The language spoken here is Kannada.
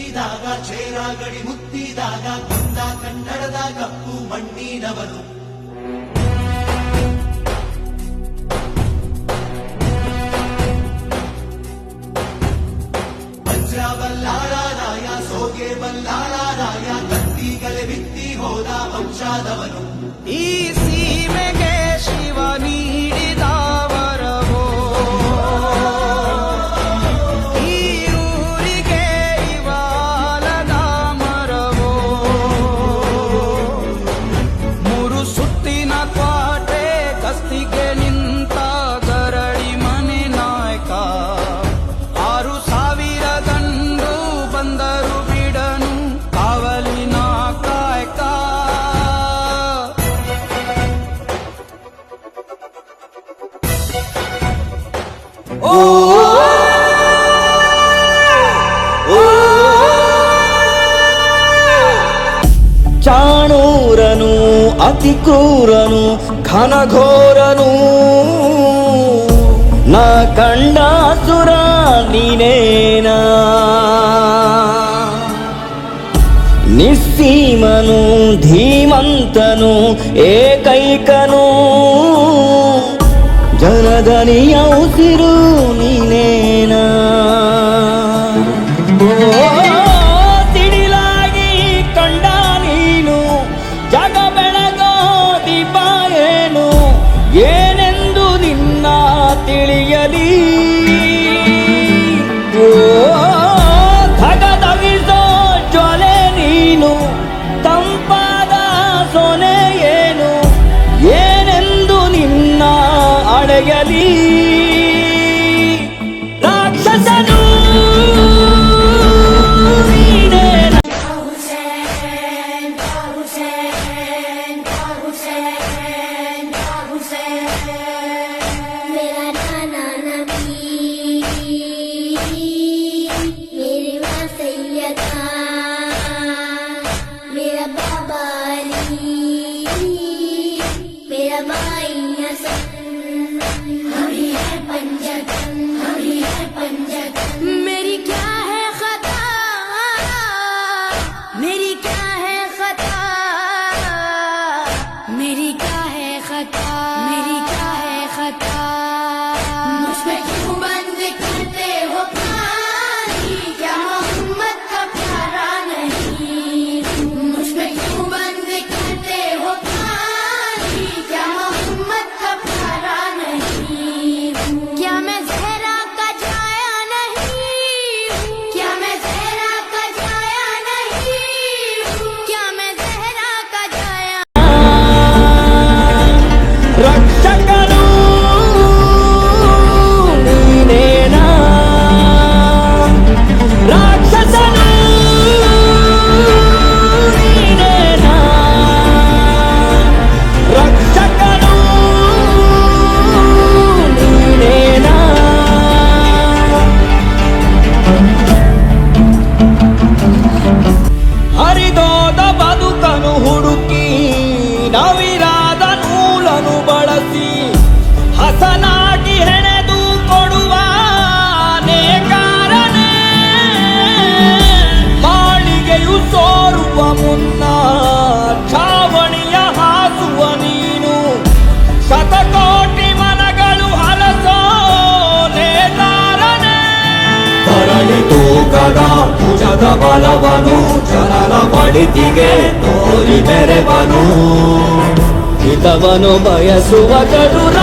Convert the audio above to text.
ಮೆಟ್ಟಿದಾಗ ಚೇರಾಗಡಿ ಮುತ್ತಿದಾಗ ಕೊಂದ ಕನ್ನಡದ ಕಪ್ಪು ಮಣ್ಣಿನವನು. ವಜ್ರ ಬಲ್ಲಾಳರಾಯ ಸೋಗೆ ಬಲ್ಲಾಳರಾಯ ಕತ್ತಿಗಳೆ ಬಿತ್ತಿ ಹೋದ ವಂಶಾದವನು. ಈ ಸೀಮೆಗೆ ಶಿವ ನೀಡಿದ ವರವೋ, ಈ ಊರಿಗೆ ಇವಾಲದ ಮರವೋ, ಮೂರು ಸುತ್ತಿನ ಕ್ವಾಟೆ ಕಸ್ತಿಗೆ ನಿಂತ ಗರಡಿ ಮನೆ ನಾಯಕ. 6,000 ಗಂಡು ಬಂದರು ಬಿಡನು ಕಾವಲಿನ ಕಾಯಕ. ಚಾಣೂರನು ಅತಿ ಕ್ರೂರನು ಘನಘೋರನು, ನಾ ಕಂಡ ಸುರ ನೀನೇನಾ. ನಿಸ್ಸೀಮನು ಧೀಮಂತನು ಏಕೈಕನು, ಜನದನಿಯ ಉಸಿರು ನೀನೇನಾ. ಸಿಡಿಲಾಗಿ ಕಂಡ ನೀನು ಜಗ ಬೆಳಗೋ ದೀಪ ಏನು, ಏನೆಂದು ನಿನ್ನ ತಿಳಿಯಲಿ. ಧಗಧಗಿಸೋ ಜ್ವಲೆ ನೀನು ತಂಪಾದ ಸೊನೆ ಏನು, ಏನೆಂದು ನಿನ್ನ ಅಳೆಯಲಿ. ರಾಕ್ಷಸನು मेरी क्या है खता, मेरी क्या है खता, मेरी क्या है खता, मेरी क्या है खता. मुझ पे क्यों बंद करते हो पानी, क्या मोहम्मद का प्यारा नहीं. मुझ पे क्यों बंद करते हो पानी, क्या मोहम्मद का प्यारा नहीं. क्या मैं जहरा का जाया नहीं, क्या मैं जहरा का जाया नहीं, क्या मैं जहरा का जाया. ರಕ್ಷಕನು ನೀನೇನಾ, ರಾಕ್ಷಸನು ನೀನೇನಾ, ರಕ್ಷಕನು ನೀನೇನಾ. ಹರಿದೋದ ಬದುಕನು ಹುಡುಕಿ ನವಿರಾದ ನೂಲನು ಬಳಸಿ ಹಸನಾಗಿ ಹೆಣೆದು ಕೊಡುವ ನೇಕಾರನೇ. ಮಾಳಿಗೆಯು ಸೋರುವ ಮುನ್ನ ಛಾವಣಿಯ ಹಾಸುವ ನೀನು, ಶತಕೋಟಿ ಮನಗಳು ಹಲಸೋ ನೇತಾರನೇ. ತರಳಿ ತೂಕದ ಭುಜದ ಬಲವನು ಜನರ ಬಡಿತಿಗೆ ತೋರಿ ಬೆರೆವನು, ಹಿತವನು ಬಯಸುವ ಚತುರ